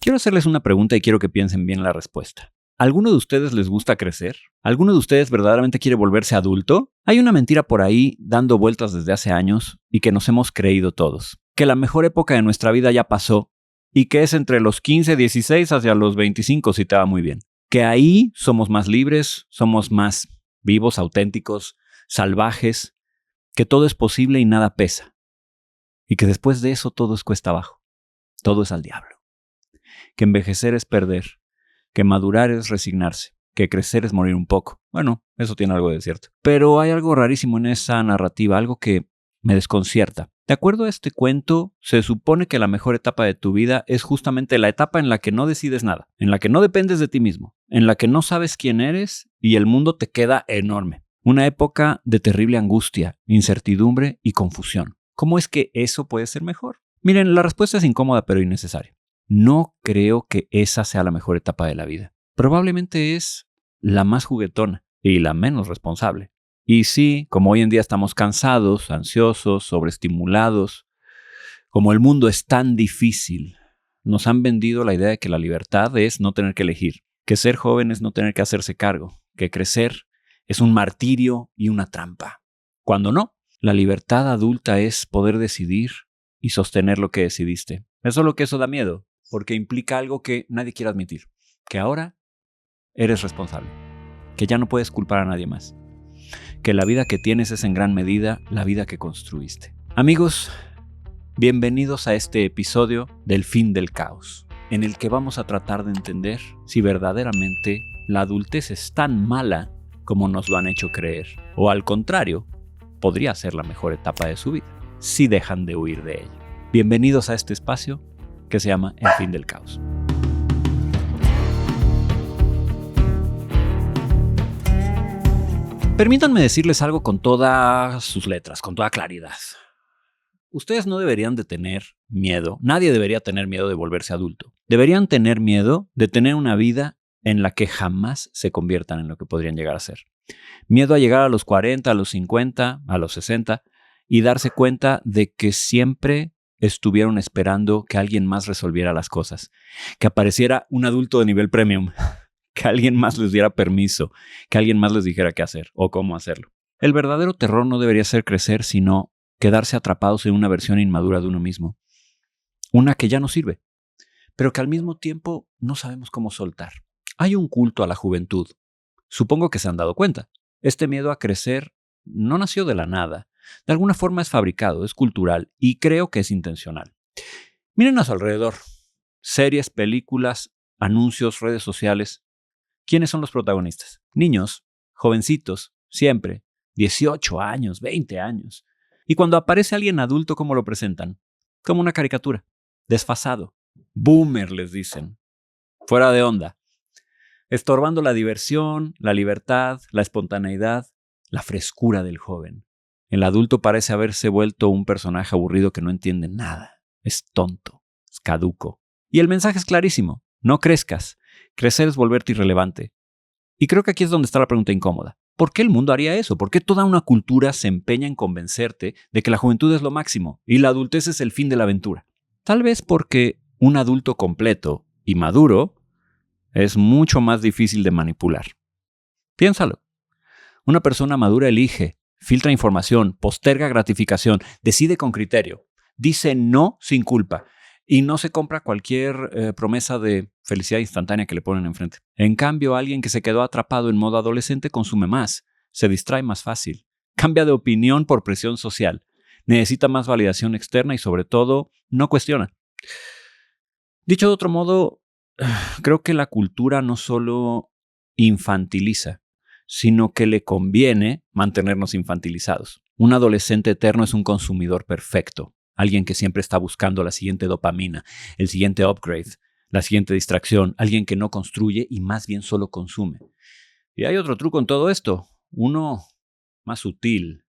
Quiero hacerles una pregunta y quiero que piensen bien la respuesta. ¿Alguno de ustedes les gusta crecer? ¿Alguno de ustedes verdaderamente quiere volverse adulto? Hay una mentira por ahí dando vueltas desde hace años y que nos hemos creído todos. Que la mejor época de nuestra vida ya pasó y que es entre los 15, 16 hacia los 25 si te va muy bien. Que ahí somos más libres, somos más vivos, auténticos, salvajes, que todo es posible y nada pesa. Y que después de eso todo es cuesta abajo. Todo es al diablo. Que envejecer es perder. Que madurar es resignarse, que crecer es morir un poco. Bueno, eso tiene algo de cierto. Pero hay algo rarísimo en esa narrativa, algo que me desconcierta. De acuerdo a este cuento, se supone que la mejor etapa de tu vida es justamente la etapa en la que no decides nada, en la que no dependes de ti mismo, en la que no sabes quién eres y el mundo te queda enorme. Una época de terrible angustia, incertidumbre y confusión. ¿Cómo es que eso puede ser mejor? Miren, la respuesta es incómoda pero innecesaria. No creo que esa sea la mejor etapa de la vida. Probablemente es la más juguetona y la menos responsable. Y sí, como hoy en día estamos cansados, ansiosos, sobreestimulados, como el mundo es tan difícil, nos han vendido la idea de que la libertad es no tener que elegir, que ser joven es no tener que hacerse cargo, que crecer es un martirio y una trampa. Cuando no, la libertad adulta es poder decidir y sostener lo que decidiste. Es solo que eso da miedo, porque implica algo que nadie quiere admitir, que ahora eres responsable, que ya no puedes culpar a nadie más, que la vida que tienes es en gran medida la vida que construiste. Amigos, bienvenidos a este episodio del Fin del Caos, en el que vamos a tratar de entender si verdaderamente la adultez es tan mala como nos lo han hecho creer, o al contrario, podría ser la mejor etapa de su vida, si dejan de huir de ella. Bienvenidos a este espacio que se llama El Fin del Caos. Permítanme decirles algo con todas sus letras, con toda claridad. Ustedes no deberían de tener miedo, nadie debería tener miedo de volverse adulto. Deberían tener miedo de tener una vida en la que jamás se conviertan en lo que podrían llegar a ser. Miedo a llegar a los 40, a los 50, a los 60 y darse cuenta de que siempre estuvieron esperando que alguien más resolviera las cosas, que apareciera un adulto de nivel premium, que alguien más les diera permiso, que alguien más les dijera qué hacer o cómo hacerlo. El verdadero terror no debería ser crecer, sino quedarse atrapados en una versión inmadura de uno mismo, una que ya no sirve, pero que al mismo tiempo no sabemos cómo soltar. Hay un culto a la juventud. Supongo que se han dado cuenta. Este miedo a crecer no nació de la nada. De alguna forma es fabricado, es cultural y creo que es intencional. Miren a su alrededor. Series, películas, anuncios, redes sociales. ¿Quiénes son los protagonistas? Niños, jovencitos, siempre. 18 años, 20 años. Y cuando aparece alguien adulto, ¿cómo lo presentan? Como una caricatura. Desfasado. Boomer, les dicen. Fuera de onda. Estorbando la diversión, la libertad, la espontaneidad, la frescura del joven. El adulto parece haberse vuelto un personaje aburrido que no entiende nada. Es tonto, es caduco. Y el mensaje es clarísimo. No crezcas. Crecer es volverte irrelevante. Y creo que aquí es donde está la pregunta incómoda. ¿Por qué el mundo haría eso? ¿Por qué toda una cultura se empeña en convencerte de que la juventud es lo máximo y la adultez es el fin de la aventura? Tal vez porque un adulto completo y maduro es mucho más difícil de manipular. Piénsalo. Una persona madura elige, filtra información, posterga gratificación, decide con criterio, dice no sin culpa y no se compra cualquier promesa de felicidad instantánea que le ponen enfrente. En cambio, alguien que se quedó atrapado en modo adolescente consume más, se distrae más fácil, cambia de opinión por presión social, necesita más validación externa y sobre todo no cuestiona. Dicho de otro modo, creo que la cultura no solo infantiliza, sino que le conviene mantenernos infantilizados. Un adolescente eterno es un consumidor perfecto, alguien que siempre está buscando la siguiente dopamina, el siguiente upgrade, la siguiente distracción, alguien que no construye y más bien solo consume. Y hay otro truco en todo esto, uno más sutil.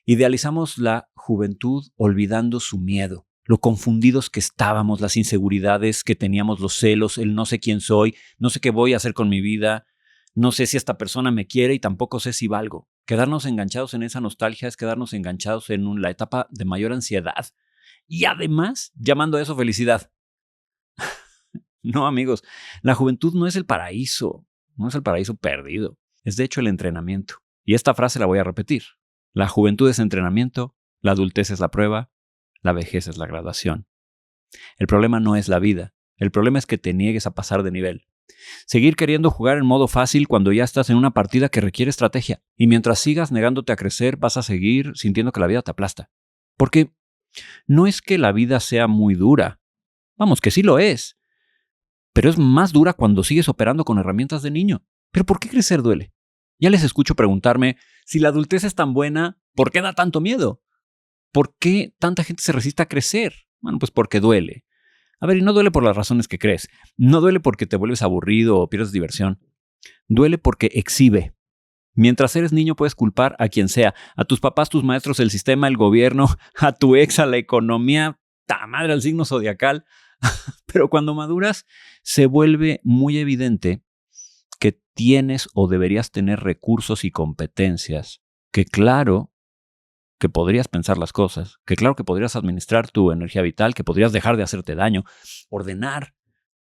Idealizamos la juventud olvidando su miedo, lo confundidos que estábamos, las inseguridades que teníamos, los celos, el no sé quién soy, no sé qué voy a hacer con mi vida, no sé si esta persona me quiere y tampoco sé si valgo. Quedarnos enganchados en esa nostalgia es quedarnos enganchados en la etapa de mayor ansiedad y además llamando a eso felicidad. No, amigos, la juventud no es el paraíso, no es el paraíso perdido. Es de hecho el entrenamiento. Y esta frase la voy a repetir. La juventud es entrenamiento, la adultez es la prueba, la vejez es la graduación. El problema no es la vida, el problema es que te niegues a pasar de nivel. Seguir queriendo jugar en modo fácil cuando ya estás en una partida que requiere estrategia. Y mientras sigas negándote a crecer, vas a seguir sintiendo que la vida te aplasta. Porque no es que la vida sea muy dura. Vamos, que sí lo es. Pero es más dura cuando sigues operando con herramientas de niño. ¿Pero por qué crecer duele? Ya les escucho preguntarme, si la adultez es tan buena, ¿por qué da tanto miedo? ¿Por qué tanta gente se resiste a crecer? Bueno, pues porque duele. A ver, y no duele por las razones que crees. No duele porque te vuelves aburrido o pierdes diversión. Duele porque exhibe. Mientras eres niño puedes culpar a quien sea. A tus papás, tus maestros, el sistema, el gobierno, a tu ex, a la economía, ¡ta madre al signo zodiacal! Pero cuando maduras se vuelve muy evidente que tienes o deberías tener recursos y competencias. Que claro que podrías pensar las cosas, que claro que podrías administrar tu energía vital, que podrías dejar de hacerte daño, ordenar.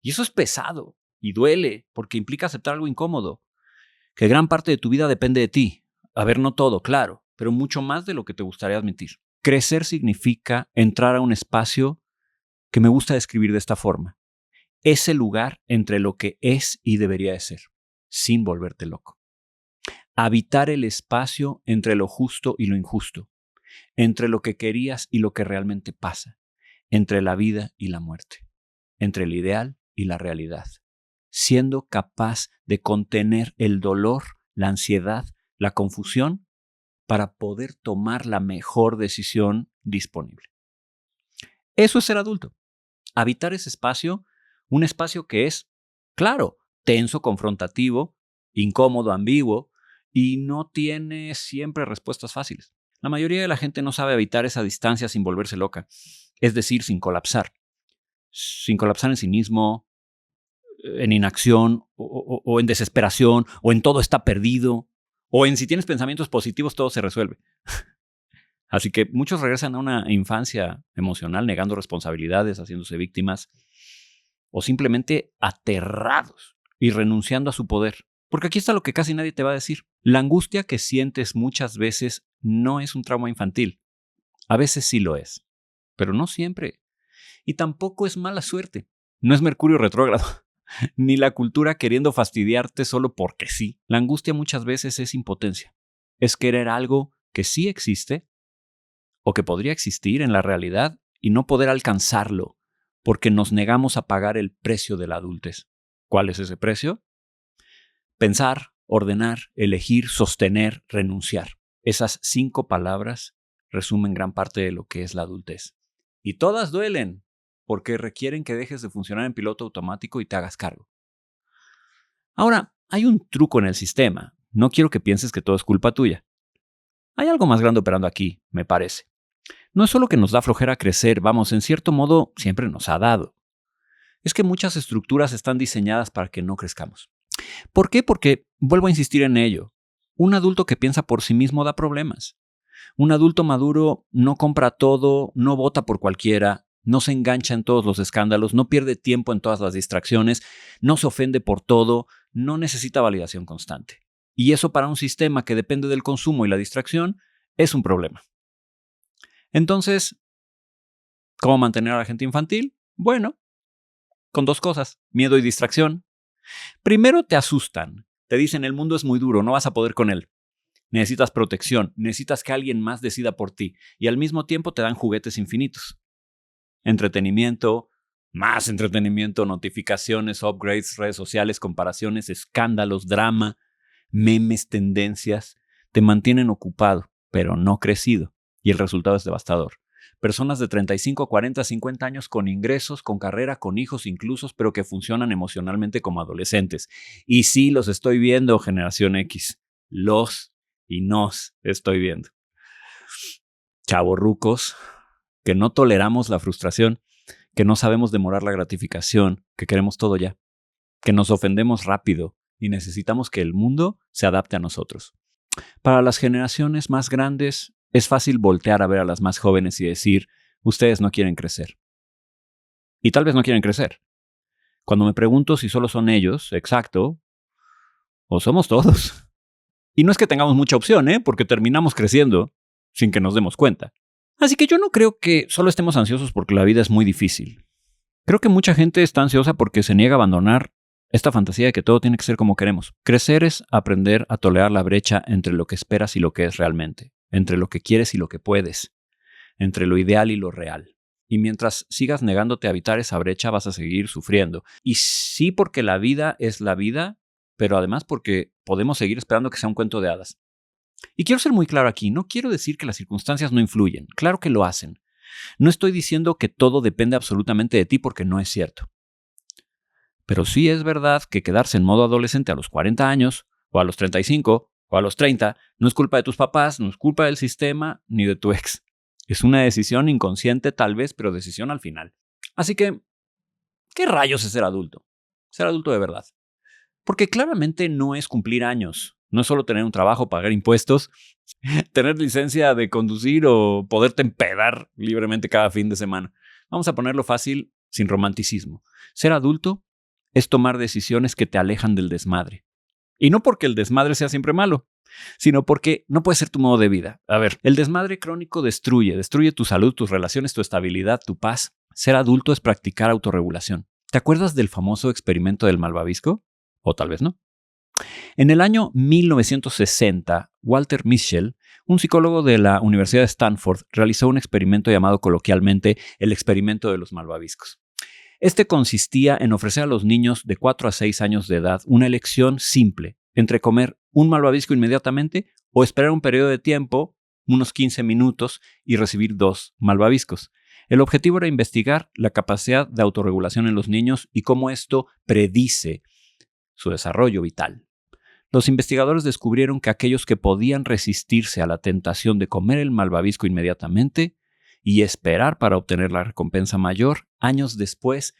Y eso es pesado y duele porque implica aceptar algo incómodo, que gran parte de tu vida depende de ti. A ver, no todo, claro, pero mucho más de lo que te gustaría admitir. Crecer significa entrar a un espacio que me gusta describir de esta forma. Ese lugar entre lo que es y debería de ser, sin volverte loco. Habitar el espacio entre lo justo y lo injusto, entre lo que querías y lo que realmente pasa, entre la vida y la muerte, entre el ideal y la realidad, siendo capaz de contener el dolor, la ansiedad, la confusión, para poder tomar la mejor decisión disponible. Eso es ser adulto. Habitar ese espacio, un espacio que es, claro, tenso, confrontativo, incómodo, ambiguo, y no tiene siempre respuestas fáciles. La mayoría de la gente no sabe habitar esa distancia sin volverse loca, es decir, sin colapsar en cinismo, en inacción o en desesperación o en todo está perdido o en si tienes pensamientos positivos todo se resuelve. Así que muchos regresan a una infancia emocional negando responsabilidades, haciéndose víctimas o simplemente aterrados y renunciando a su poder. Porque aquí está lo que casi nadie te va a decir. La angustia que sientes muchas veces no es un trauma infantil. A veces sí lo es, pero no siempre. Y tampoco es mala suerte. No es Mercurio retrógrado, ni la cultura queriendo fastidiarte solo porque sí. La angustia muchas veces es impotencia. Es querer algo que sí existe o que podría existir en la realidad y no poder alcanzarlo porque nos negamos a pagar el precio de la adultez. ¿Cuál es ese precio? Pensar, ordenar, elegir, sostener, renunciar. Esas 5 palabras resumen gran parte de lo que es la adultez. Y todas duelen, porque requieren que dejes de funcionar en piloto automático y te hagas cargo. Ahora, hay un truco en el sistema. No quiero que pienses que todo es culpa tuya. Hay algo más grande operando aquí, me parece. No es solo que nos da flojera crecer, vamos, en cierto modo siempre nos ha dado. Es que muchas estructuras están diseñadas para que no crezcamos. ¿Por qué? Porque, vuelvo a insistir en ello, un adulto que piensa por sí mismo da problemas. Un adulto maduro no compra todo, no vota por cualquiera, no se engancha en todos los escándalos, no pierde tiempo en todas las distracciones, no se ofende por todo, no necesita validación constante. Y eso para un sistema que depende del consumo y la distracción es un problema. Entonces, ¿cómo mantener a la gente infantil? Bueno, con 2 cosas, miedo y distracción. Primero te asustan, te dicen el mundo es muy duro, no vas a poder con él. Necesitas protección, necesitas que alguien más decida por ti y al mismo tiempo te dan juguetes infinitos. Entretenimiento, más entretenimiento, notificaciones, upgrades, redes sociales, comparaciones, escándalos, drama, memes, tendencias, te mantienen ocupado, pero no crecido y el resultado es devastador. Personas de 35, 40, 50 años con ingresos, con carrera, con hijos incluso, pero que funcionan emocionalmente como adolescentes. Y sí, los estoy viendo, generación X. Los y nos estoy viendo. Chavorrucos, que no toleramos la frustración, que no sabemos demorar la gratificación, que queremos todo ya, que nos ofendemos rápido y necesitamos que el mundo se adapte a nosotros. Para las generaciones más grandes, es fácil voltear a ver a las más jóvenes y decir, ustedes no quieren crecer. Y tal vez no quieren crecer. Cuando me pregunto si solo son ellos, exacto, o somos todos. Y no es que tengamos mucha opción, porque terminamos creciendo sin que nos demos cuenta. Así que yo no creo que solo estemos ansiosos porque la vida es muy difícil. Creo que mucha gente está ansiosa porque se niega a abandonar esta fantasía de que todo tiene que ser como queremos. Crecer es aprender a tolerar la brecha entre lo que esperas y lo que es realmente, entre lo que quieres y lo que puedes, entre lo ideal y lo real. Y mientras sigas negándote a evitar esa brecha, vas a seguir sufriendo. Y sí, porque la vida es la vida, pero además porque podemos seguir esperando que sea un cuento de hadas. Y quiero ser muy claro aquí, no quiero decir que las circunstancias no influyen, claro que lo hacen. No estoy diciendo que todo depende absolutamente de ti porque no es cierto. Pero sí es verdad que quedarse en modo adolescente a los 40 años, o a los 35, o a los 30, no es culpa de tus papás, no es culpa del sistema, ni de tu ex. Es una decisión inconsciente tal vez, pero decisión al final. Así que, ¿qué rayos es ser adulto? Ser adulto de verdad. Porque claramente no es cumplir años. No es solo tener un trabajo, pagar impuestos, tener licencia de conducir o poderte empedar libremente cada fin de semana. Vamos a ponerlo fácil, sin romanticismo. Ser adulto es tomar decisiones que te alejan del desmadre. Y no porque el desmadre sea siempre malo, sino porque no puede ser tu modo de vida. A ver, el desmadre crónico destruye tu salud, tus relaciones, tu estabilidad, tu paz. Ser adulto es practicar autorregulación. ¿Te acuerdas del famoso experimento del malvavisco? O tal vez no. En el año 1960, Walter Mischel, un psicólogo de la Universidad de Stanford, realizó un experimento llamado coloquialmente el experimento de los malvaviscos. Este consistía en ofrecer a los niños de 4 a 6 años de edad una elección simple entre comer un malvavisco inmediatamente o esperar un periodo de tiempo, unos 15 minutos, y recibir 2 malvaviscos. El objetivo era investigar la capacidad de autorregulación en los niños y cómo esto predice su desarrollo vital. Los investigadores descubrieron que aquellos que podían resistirse a la tentación de comer el malvavisco inmediatamente y esperar para obtener la recompensa mayor, años después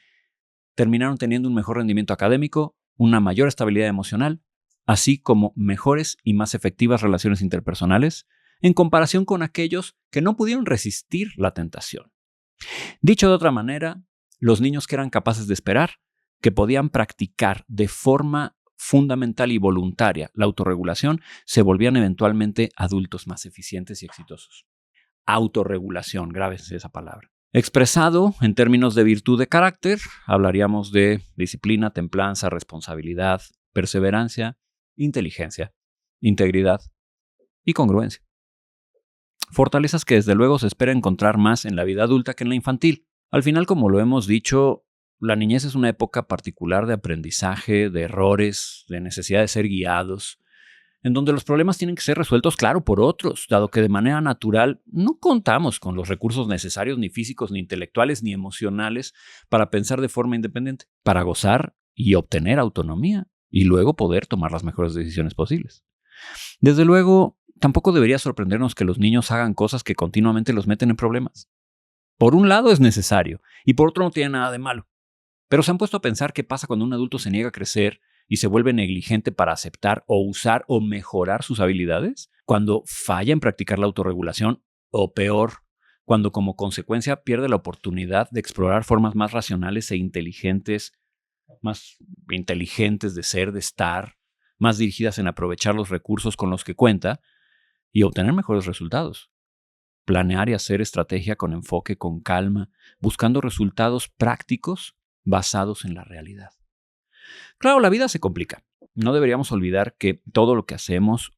terminaron teniendo un mejor rendimiento académico, una mayor estabilidad emocional, así como mejores y más efectivas relaciones interpersonales, en comparación con aquellos que no pudieron resistir la tentación. Dicho de otra manera, los niños que eran capaces de esperar, que podían practicar de forma fundamental y voluntaria la autorregulación, se volvían eventualmente adultos más eficientes y exitosos. Autorregulación, grábense esa palabra. Expresado en términos de virtud de carácter, hablaríamos de disciplina, templanza, responsabilidad, perseverancia, inteligencia, integridad y congruencia. Fortalezas que desde luego se espera encontrar más en la vida adulta que en la infantil. Al final, como lo hemos dicho, la niñez es una época particular de aprendizaje, de errores, de necesidad de ser guiados, en donde los problemas tienen que ser resueltos, claro, por otros, dado que de manera natural no contamos con los recursos necesarios, ni físicos, ni intelectuales, ni emocionales, para pensar de forma independiente, para gozar y obtener autonomía, y luego poder tomar las mejores decisiones posibles. Desde luego, tampoco debería sorprendernos que los niños hagan cosas que continuamente los meten en problemas. Por un lado es necesario, y por otro no tiene nada de malo. Pero ¿se han puesto a pensar qué pasa cuando un adulto se niega a crecer y se vuelve negligente para aceptar o usar o mejorar sus habilidades? Cuando falla en practicar la autorregulación, o peor, cuando como consecuencia pierde la oportunidad de explorar formas más racionales e inteligentes, más inteligentes de ser, de estar, más dirigidas en aprovechar los recursos con los que cuenta y obtener mejores resultados. Planear y hacer estrategia con enfoque, con calma, buscando resultados prácticos basados en la realidad. Claro, la vida se complica. No deberíamos olvidar que todo lo que hacemos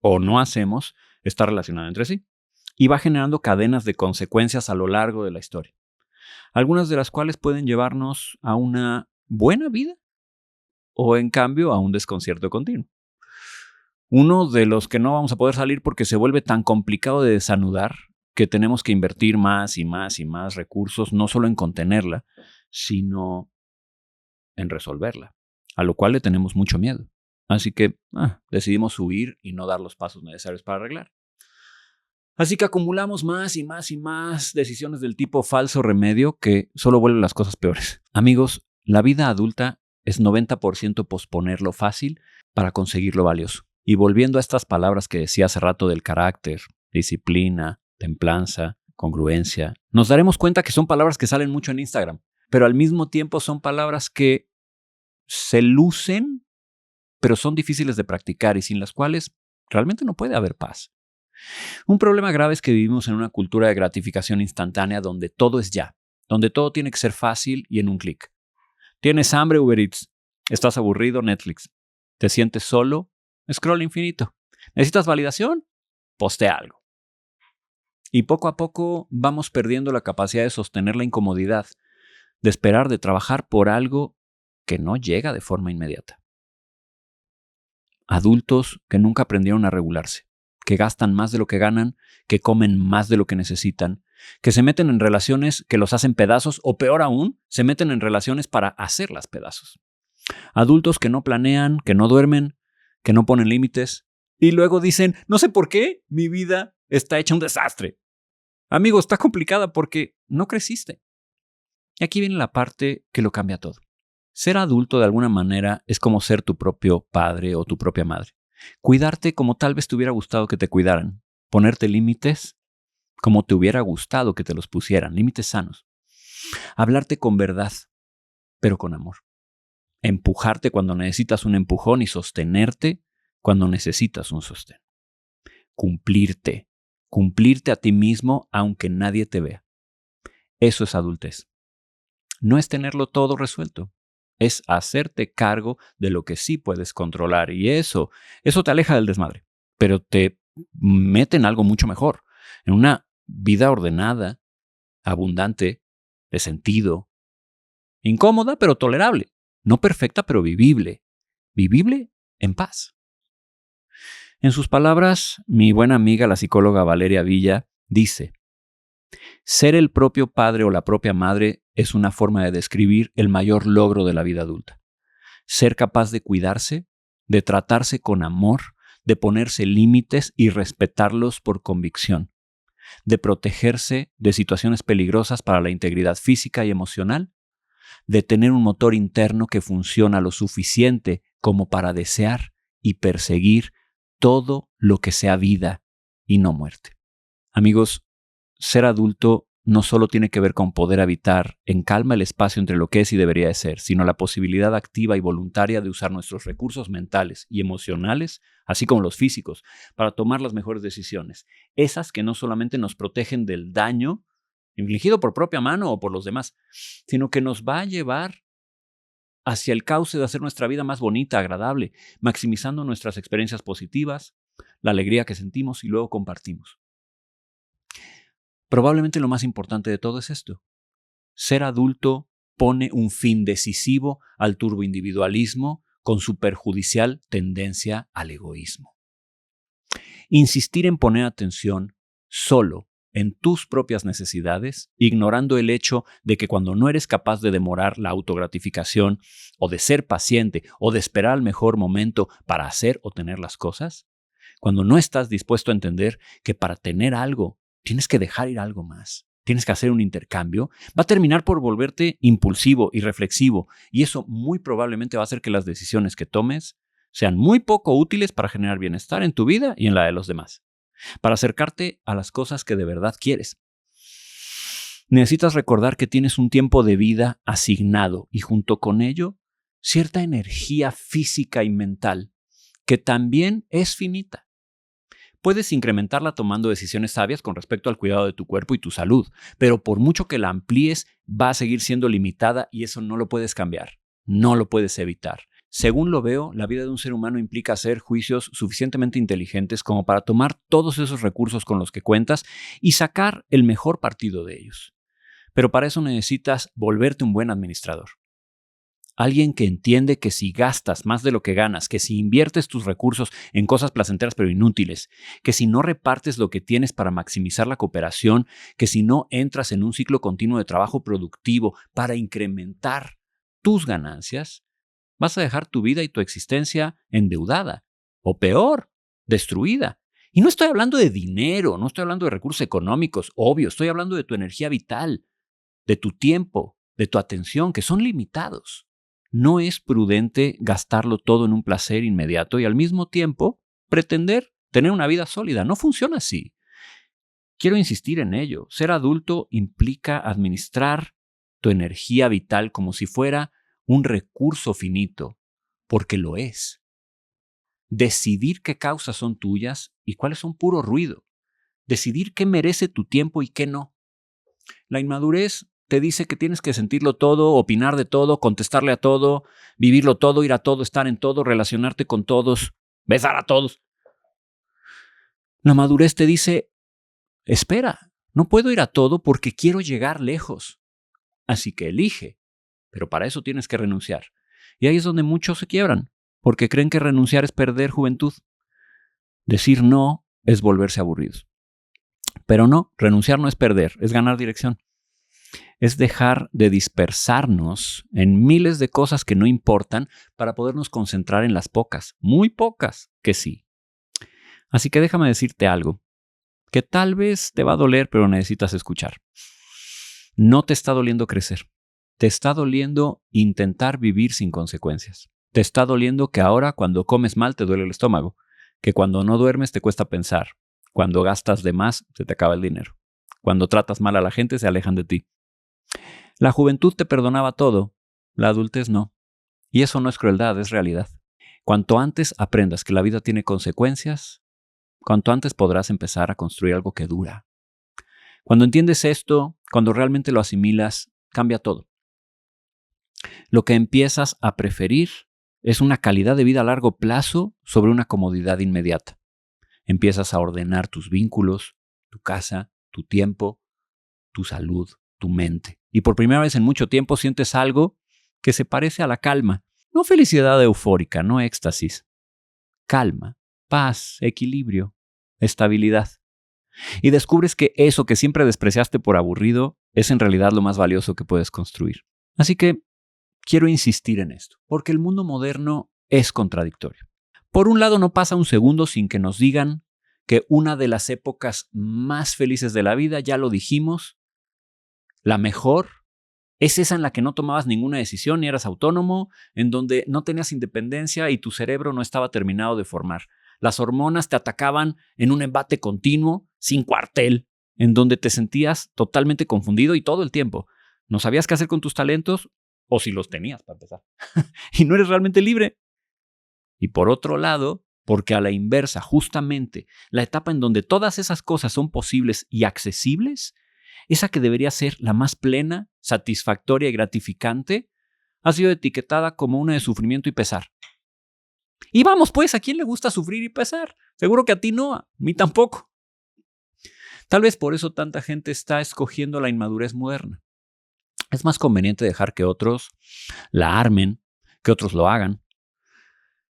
o no hacemos está relacionado entre sí y va generando cadenas de consecuencias a lo largo de la historia, algunas de las cuales pueden llevarnos a una buena vida o en cambio a un desconcierto continuo. Uno de los que no vamos a poder salir porque se vuelve tan complicado de desanudar que tenemos que invertir más y más y más recursos, no solo en contenerla, sino en resolverla, a lo cual le tenemos mucho miedo. Así que decidimos huir y no dar los pasos necesarios para arreglar. Así que acumulamos más y más y más decisiones del tipo falso remedio que solo vuelven las cosas peores. Amigos, la vida adulta es 90% posponer lo fácil para conseguir lo valioso. Y volviendo a estas palabras que decía hace rato del carácter, disciplina, templanza, congruencia, nos daremos cuenta que son palabras que salen mucho en Instagram, pero al mismo tiempo son palabras que se lucen, pero son difíciles de practicar y sin las cuales realmente no puede haber paz. Un problema grave es que vivimos en una cultura de gratificación instantánea donde todo es ya, donde todo tiene que ser fácil y en un clic. ¿Tienes hambre? Uber Eats. ¿Estás aburrido? Netflix. ¿Te sientes solo? Scroll infinito. ¿Necesitas validación? Postea algo. Y poco a poco vamos perdiendo la capacidad de sostener la incomodidad, de esperar, de trabajar por algo que no llega de forma inmediata. Adultos que nunca aprendieron a regularse, que gastan más de lo que ganan, que comen más de lo que necesitan, que se meten en relaciones que los hacen pedazos o peor aún, se meten en relaciones para hacerlas pedazos. Adultos que no planean, que no duermen, que no ponen límites y luego dicen, no sé por qué, mi vida está hecha un desastre. Amigo, está complicada porque no creciste. Y aquí viene la parte que lo cambia todo. Ser adulto de alguna manera es como ser tu propio padre o tu propia madre. Cuidarte como tal vez te hubiera gustado que te cuidaran. Ponerte límites como te hubiera gustado que te los pusieran. Límites sanos. Hablarte con verdad, pero con amor. Empujarte cuando necesitas un empujón y sostenerte cuando necesitas un sostén. Cumplirte. Cumplirte a ti mismo aunque nadie te vea. Eso es adultez. No es tenerlo todo resuelto. Es hacerte cargo de lo que sí puedes controlar y eso te aleja del desmadre, pero te mete en algo mucho mejor, en una vida ordenada, abundante, de sentido, incómoda pero tolerable, no perfecta pero vivible en paz. En sus palabras, mi buena amiga la psicóloga Valeria Villa dice: ser el propio padre o la propia madre es una forma de describir el mayor logro de la vida adulta. Ser capaz de cuidarse, de tratarse con amor, de ponerse límites y respetarlos por convicción, de protegerse de situaciones peligrosas para la integridad física y emocional, de tener un motor interno que funciona lo suficiente como para desear y perseguir todo lo que sea vida y no muerte. Amigos, ser adulto no solo tiene que ver con poder habitar en calma el espacio entre lo que es y debería de ser, sino la posibilidad activa y voluntaria de usar nuestros recursos mentales y emocionales, así como los físicos, para tomar las mejores decisiones. Esas que no solamente nos protegen del daño infligido por propia mano o por los demás, sino que nos va a llevar hacia el cauce de hacer nuestra vida más bonita, agradable, maximizando nuestras experiencias positivas, la alegría que sentimos y luego compartimos. Probablemente lo más importante de todo es esto. Ser adulto pone un fin decisivo al turboindividualismo con su perjudicial tendencia al egoísmo. Insistir en poner atención solo en tus propias necesidades, ignorando el hecho de que cuando no eres capaz de demorar la autogratificación o de ser paciente o de esperar el mejor momento para hacer o tener las cosas, cuando no estás dispuesto a entender que para tener algo tienes que dejar ir algo más, tienes que hacer un intercambio, va a terminar por volverte impulsivo y reflexivo y eso muy probablemente va a hacer que las decisiones que tomes sean muy poco útiles para generar bienestar en tu vida y en la de los demás, para acercarte a las cosas que de verdad quieres. Necesitas recordar que tienes un tiempo de vida asignado y junto con ello cierta energía física y mental que también es finita. Puedes incrementarla tomando decisiones sabias con respecto al cuidado de tu cuerpo y tu salud, pero por mucho que la amplíes, va a seguir siendo limitada y eso no lo puedes cambiar, no lo puedes evitar. Según lo veo, la vida de un ser humano implica hacer juicios suficientemente inteligentes como para tomar todos esos recursos con los que cuentas y sacar el mejor partido de ellos. Pero para eso necesitas volverte un buen administrador. Alguien que entiende que si gastas más de lo que ganas, que si inviertes tus recursos en cosas placenteras pero inútiles, que si no repartes lo que tienes para maximizar la cooperación, que si no entras en un ciclo continuo de trabajo productivo para incrementar tus ganancias, vas a dejar tu vida y tu existencia endeudada, o peor, destruida. Y no estoy hablando de dinero, no estoy hablando de recursos económicos, obvio, estoy hablando de tu energía vital, de tu tiempo, de tu atención, que son limitados. No es prudente gastarlo todo en un placer inmediato y al mismo tiempo pretender tener una vida sólida. No funciona así. Quiero insistir en ello. Ser adulto implica administrar tu energía vital como si fuera un recurso finito, porque lo es. Decidir qué causas son tuyas y cuáles son puro ruido. Decidir qué merece tu tiempo y qué no. La inmadurez te dice que tienes que sentirlo todo, opinar de todo, contestarle a todo, vivirlo todo, ir a todo, estar en todo, relacionarte con todos, besar a todos. La madurez te dice, espera, no puedo ir a todo porque quiero llegar lejos. Así que elige, pero para eso tienes que renunciar. Y ahí es donde muchos se quiebran, porque creen que renunciar es perder juventud. Decir no es volverse aburridos. Pero no, renunciar no es perder, es ganar dirección. Es dejar de dispersarnos en miles de cosas que no importan para podernos concentrar en las pocas, muy pocas, que sí. Así que déjame decirte algo, que tal vez te va a doler, pero necesitas escuchar. No te está doliendo crecer. Te está doliendo intentar vivir sin consecuencias. Te está doliendo que ahora cuando comes mal te duele el estómago, que cuando no duermes te cuesta pensar, cuando gastas de más se te acaba el dinero, cuando tratas mal a la gente se alejan de ti. La juventud te perdonaba todo, la adultez no. Y eso no es crueldad, es realidad. Cuanto antes aprendas que la vida tiene consecuencias, cuanto antes podrás empezar a construir algo que dura. Cuando entiendes esto, cuando realmente lo asimilas, cambia todo. Lo que empiezas a preferir es una calidad de vida a largo plazo sobre una comodidad inmediata. Empiezas a ordenar tus vínculos, tu casa, tu tiempo, tu salud, tu mente. Y por primera vez en mucho tiempo sientes algo que se parece a la calma. No felicidad eufórica, no éxtasis. Calma, paz, equilibrio, estabilidad. Y descubres que eso que siempre despreciaste por aburrido es en realidad lo más valioso que puedes construir. Así que quiero insistir en esto, porque el mundo moderno es contradictorio. Por un lado, no pasa un segundo sin que nos digan que una de las épocas más felices de la vida, ya lo dijimos, la mejor, es esa en la que no tomabas ninguna decisión y eras autónomo, en donde no tenías independencia y tu cerebro no estaba terminado de formar. Las hormonas te atacaban en un embate continuo, sin cuartel, en donde te sentías totalmente confundido y todo el tiempo. No sabías qué hacer con tus talentos, o si los tenías, para empezar. Y no eres realmente libre. Y por otro lado, porque a la inversa, justamente, la etapa en donde todas esas cosas son posibles y accesibles, esa que debería ser la más plena, satisfactoria y gratificante, ha sido etiquetada como una de sufrimiento y pesar. Y vamos pues, ¿a quién le gusta sufrir y pesar? Seguro que a ti no, a mí tampoco. Tal vez por eso tanta gente está escogiendo la inmadurez moderna. Es más conveniente dejar que otros la armen, que otros lo hagan.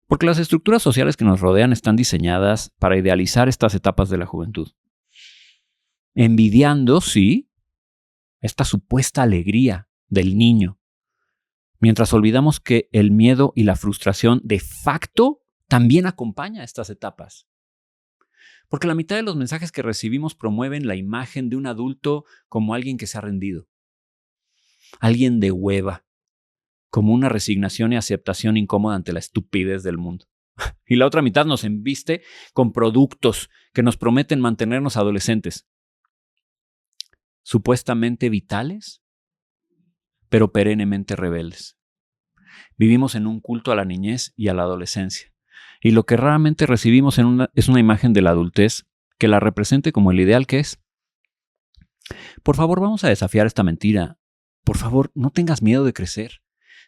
Porque las estructuras sociales que nos rodean están diseñadas para idealizar estas etapas de la juventud. Envidiando, sí, esta supuesta alegría del niño, mientras olvidamos que el miedo y la frustración de facto también acompañan estas etapas. Porque la mitad de los mensajes que recibimos promueven la imagen de un adulto como alguien que se ha rendido, alguien de hueva, como una resignación y aceptación incómoda ante la estupidez del mundo. Y la otra mitad nos embiste con productos que nos prometen mantenernos adolescentes, supuestamente vitales, pero perennemente rebeldes. Vivimos en un culto a la niñez y a la adolescencia, y lo que raramente recibimos es una imagen de la adultez que la represente como el ideal que es. Por favor, vamos a desafiar esta mentira. Por favor, no tengas miedo de crecer.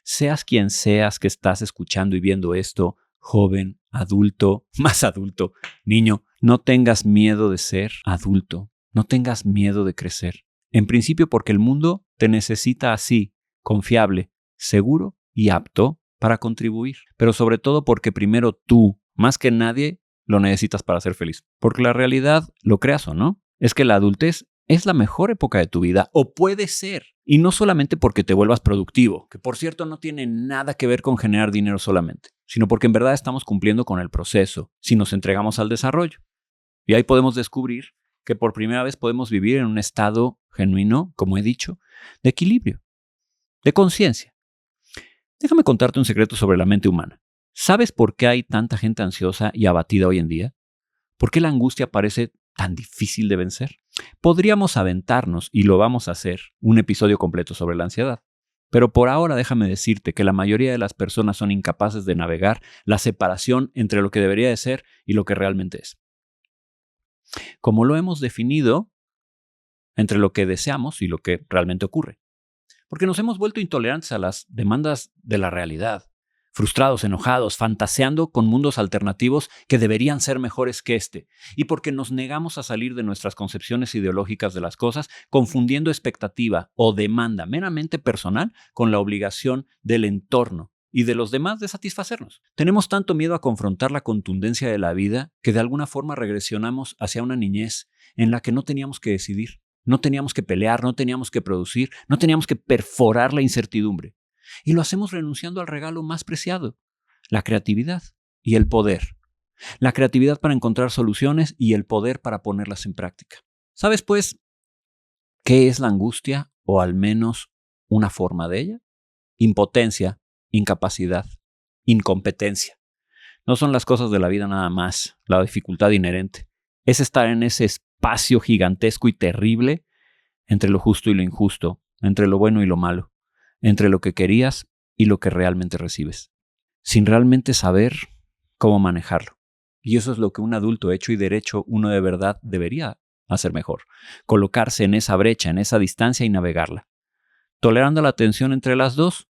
Seas quien seas que estás escuchando y viendo esto, joven, adulto, más adulto, niño, no tengas miedo de ser adulto. No tengas miedo de crecer. En principio porque el mundo te necesita así, confiable, seguro y apto para contribuir. Pero sobre todo porque primero tú, más que nadie, lo necesitas para ser feliz. Porque la realidad, lo creas o no, es que la adultez es la mejor época de tu vida, o puede ser. Y no solamente porque te vuelvas productivo, que por cierto no tiene nada que ver con generar dinero solamente, sino porque en verdad estamos cumpliendo con el proceso si nos entregamos al desarrollo. Y ahí podemos descubrir que por primera vez podemos vivir en un estado genuino, como he dicho, de equilibrio, de conciencia. Déjame contarte un secreto sobre la mente humana. ¿Sabes por qué hay tanta gente ansiosa y abatida hoy en día? ¿Por qué la angustia parece tan difícil de vencer? Podríamos aventarnos, y lo vamos a hacer, un episodio completo sobre la ansiedad. Pero por ahora déjame decirte que la mayoría de las personas son incapaces de navegar la separación entre lo que debería de ser y lo que realmente es. Como lo hemos definido entre lo que deseamos y lo que realmente ocurre. Porque nos hemos vuelto intolerantes a las demandas de la realidad, frustrados, enojados, fantaseando con mundos alternativos que deberían ser mejores que este, y porque nos negamos a salir de nuestras concepciones ideológicas de las cosas, confundiendo expectativa o demanda meramente personal con la obligación del entorno y de los demás de satisfacernos. Tenemos tanto miedo a confrontar la contundencia de la vida que de alguna forma regresionamos hacia una niñez en la que no teníamos que decidir. No teníamos que pelear, no teníamos que producir, no teníamos que perforar la incertidumbre. Y lo hacemos renunciando al regalo más preciado, la creatividad y el poder. La creatividad para encontrar soluciones y el poder para ponerlas en práctica. ¿Sabes, pues, qué es la angustia o al menos una forma de ella? Impotencia, incapacidad, incompetencia. No son las cosas de la vida nada más, la dificultad inherente. Es estar en ese espacio gigantesco y terrible entre lo justo y lo injusto, entre lo bueno y lo malo, entre lo que querías y lo que realmente recibes, sin realmente saber cómo manejarlo. Y eso es lo que un adulto hecho y derecho, uno de verdad, debería hacer mejor. Colocarse en esa brecha, en esa distancia y navegarla. Tolerando la tensión entre las dos,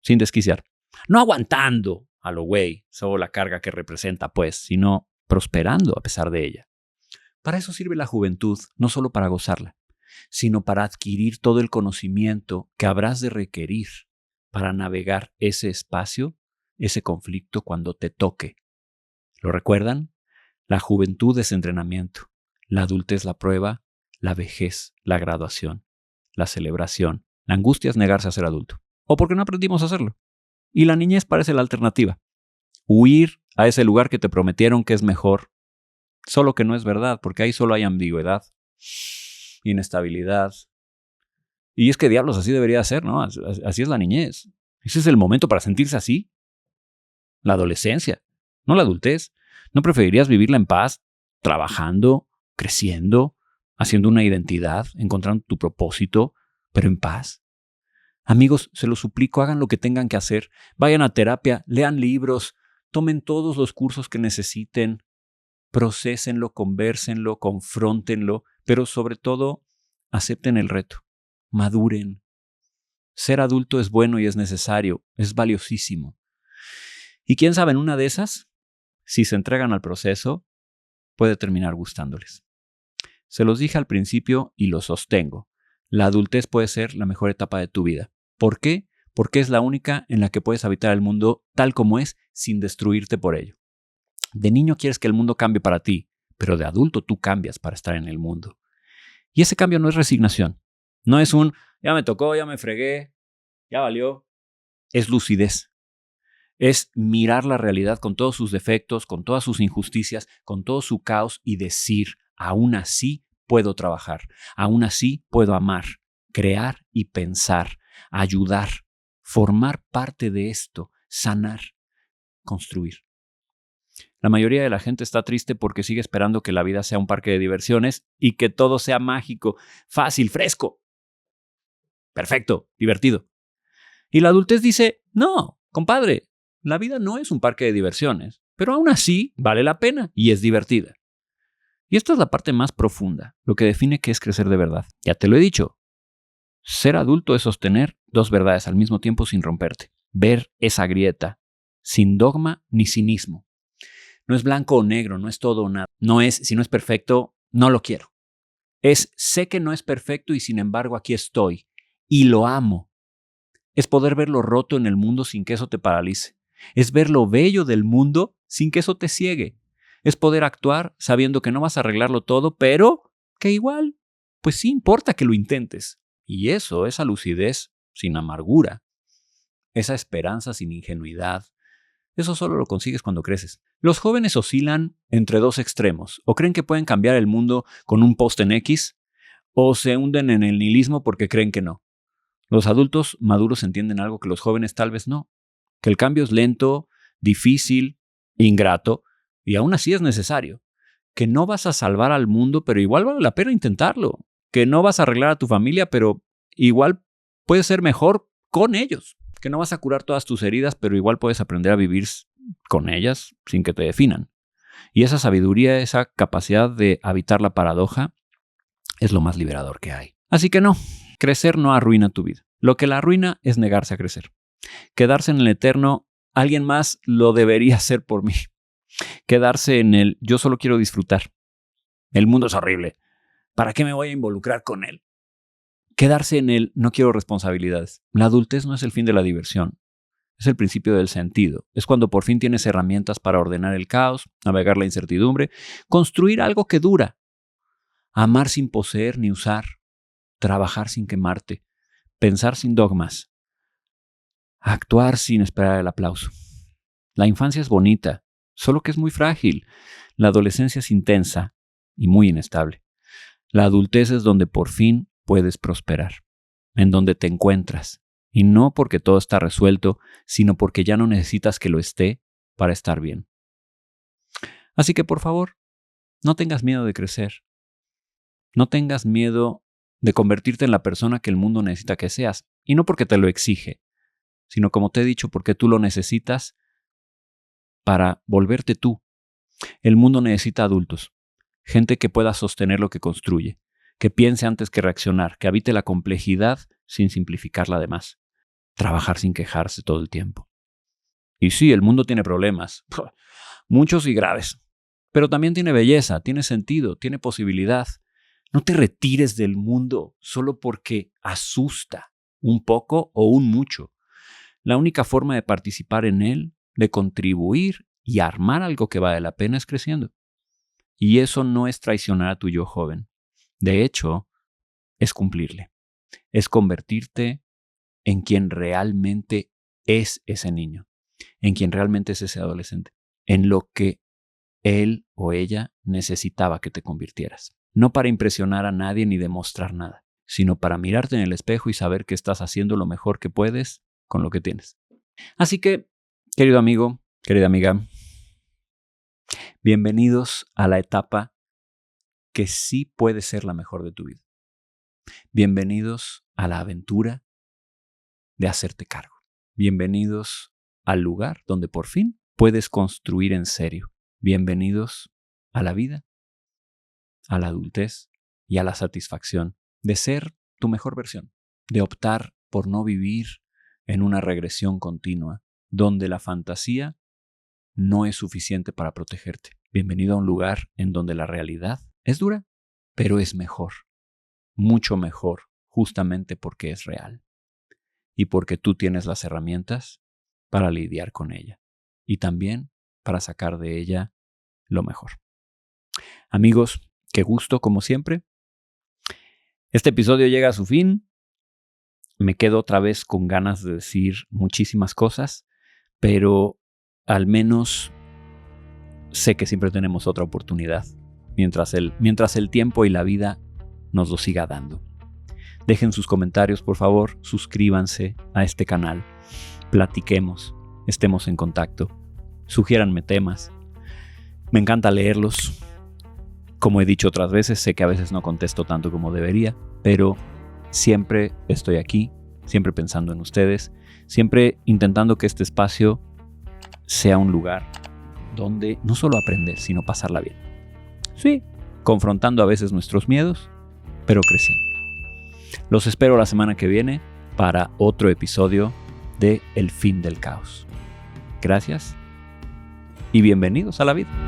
sin desquiciar. No aguantando a lo güey, solo la carga que representa, pues, sino prosperando a pesar de ella. Para eso sirve la juventud, no solo para gozarla, sino para adquirir todo el conocimiento que habrás de requerir para navegar ese espacio, ese conflicto cuando te toque. ¿Lo recuerdan? La juventud es entrenamiento, la adultez la prueba, la vejez la graduación, la celebración. La angustia es negarse a ser adulto, o porque no aprendimos a hacerlo. Y la niñez parece la alternativa. Huir a ese lugar que te prometieron que es mejor, solo que no es verdad, porque ahí solo hay ambigüedad, inestabilidad. Y es que diablos, así debería ser, ¿no? Así es la niñez. Ese es el momento para sentirse así. La adolescencia, no la adultez. ¿No preferirías vivirla en paz, trabajando, creciendo, haciendo una identidad, encontrando tu propósito, pero en paz? Amigos, se los suplico, hagan lo que tengan que hacer. Vayan a terapia, lean libros, tomen todos los cursos que necesiten, prosésenlo, convérsenlo, confróntenlo, pero sobre todo, acepten el reto, maduren. Ser adulto es bueno y es necesario, es valiosísimo. Y quién sabe, en una de esas, si se entregan al proceso, puede terminar gustándoles. Se los dije al principio y lo sostengo. La adultez puede ser la mejor etapa de tu vida. ¿Por qué? Porque es la única en la que puedes habitar el mundo tal como es sin destruirte por ello. De niño quieres que el mundo cambie para ti, pero de adulto tú cambias para estar en el mundo. Y ese cambio no es resignación. No es un, ya me tocó, ya me fregué, ya valió. Es lucidez. Es mirar la realidad con todos sus defectos, con todas sus injusticias, con todo su caos y decir, aún así puedo trabajar, aún así puedo amar, crear y pensar, ayudar, formar parte de esto, sanar, construir. La mayoría de la gente está triste porque sigue esperando que la vida sea un parque de diversiones y que todo sea mágico, fácil, fresco, perfecto, divertido. Y la adultez dice, no, compadre, la vida no es un parque de diversiones, pero aún así vale la pena y es divertida. Y esta es la parte más profunda, lo que define qué es crecer de verdad. Ya te lo he dicho, ser adulto es sostener dos verdades al mismo tiempo sin romperte, ver esa grieta, sin dogma ni cinismo. No es blanco o negro, no es todo o nada. No es, si no es perfecto, no lo quiero. Es, sé que no es perfecto y sin embargo aquí estoy y lo amo. Es poder ver lo roto en el mundo sin que eso te paralice. Es ver lo bello del mundo sin que eso te ciegue. Es poder actuar sabiendo que no vas a arreglarlo todo, pero que igual, pues sí importa que lo intentes. Y eso, esa lucidez sin amargura, esa esperanza sin ingenuidad, eso solo lo consigues cuando creces. Los jóvenes oscilan entre dos extremos. O creen que pueden cambiar el mundo con un post en X, o se hunden en el nihilismo porque creen que no. Los adultos maduros entienden algo que los jóvenes tal vez no. Que el cambio es lento, difícil, ingrato, y aún así es necesario. Que no vas a salvar al mundo, pero igual vale la pena intentarlo. Que no vas a arreglar a tu familia, pero igual puede ser mejor con ellos, que no vas a curar todas tus heridas, pero igual puedes aprender a vivir con ellas sin que te definan. Y esa sabiduría, esa capacidad de habitar la paradoja, es lo más liberador que hay. Así que no, crecer no arruina tu vida. Lo que la arruina es negarse a crecer. Quedarse en el eterno, alguien más lo debería hacer por mí. Quedarse en el yo solo quiero disfrutar. El mundo es horrible. ¿Para qué me voy a involucrar con él? Quedarse en el no quiero responsabilidades. La adultez no es el fin de la diversión. Es el principio del sentido. Es cuando por fin tienes herramientas para ordenar el caos, navegar la incertidumbre, construir algo que dura. Amar sin poseer ni usar. Trabajar sin quemarte. Pensar sin dogmas. Actuar sin esperar el aplauso. La infancia es bonita, solo que es muy frágil. La adolescencia es intensa y muy inestable. La adultez es donde por fin puedes prosperar, en donde te encuentras. Y no porque todo está resuelto, sino porque ya no necesitas que lo esté para estar bien. Así que por favor, no tengas miedo de crecer. No tengas miedo de convertirte en la persona que el mundo necesita que seas. Y no porque te lo exige, sino como te he dicho, porque tú lo necesitas para volverte tú. El mundo necesita adultos, gente que pueda sostener lo que construye, que piense antes que reaccionar, que habite la complejidad sin simplificarla de más, trabajar sin quejarse todo el tiempo. Y sí, el mundo tiene problemas, muchos y graves, pero también tiene belleza, tiene sentido, tiene posibilidad. No te retires del mundo solo porque asusta un poco o un mucho. La única forma de participar en él, de contribuir y armar algo que vale la pena es creciendo. Y eso no es traicionar a tu yo joven. De hecho, es cumplirle. Es convertirte en quien realmente es ese niño, en quien realmente es ese adolescente, en lo que él o ella necesitaba que te convirtieras. No para impresionar a nadie ni demostrar nada, sino para mirarte en el espejo y saber que estás haciendo lo mejor que puedes con lo que tienes. Así que, querido amigo, querida amiga, bienvenidos a la etapa que sí puede ser la mejor de tu vida. Bienvenidos a la aventura de hacerte cargo. Bienvenidos al lugar donde por fin puedes construir en serio. Bienvenidos a la vida, a la adultez y a la satisfacción de ser tu mejor versión, de optar por no vivir en una regresión continua, donde la fantasía no es suficiente para protegerte. Bienvenido a un lugar en donde la realidad es dura, pero es mejor, mucho mejor, justamente porque es real y porque tú tienes las herramientas para lidiar con ella y también para sacar de ella lo mejor. Amigos, qué gusto como siempre. Este episodio llega a su fin. Me quedo otra vez con ganas de decir muchísimas cosas, pero al menos sé que siempre tenemos otra oportunidad mientras el tiempo y la vida nos lo siga dando. Dejen sus comentarios, por favor, suscríbanse a este canal, platiquemos, estemos en contacto, sugiéranme temas. Me encanta leerlos. Como he dicho otras veces, sé que a veces no contesto tanto como debería, pero siempre estoy aquí, siempre pensando en ustedes, siempre intentando que este espacio sea un lugar donde no solo aprender, sino pasarla bien. Sí, confrontando a veces nuestros miedos, pero creciendo. Los espero la semana que viene para otro episodio de El Fin del Caos. Gracias y bienvenidos a la vida.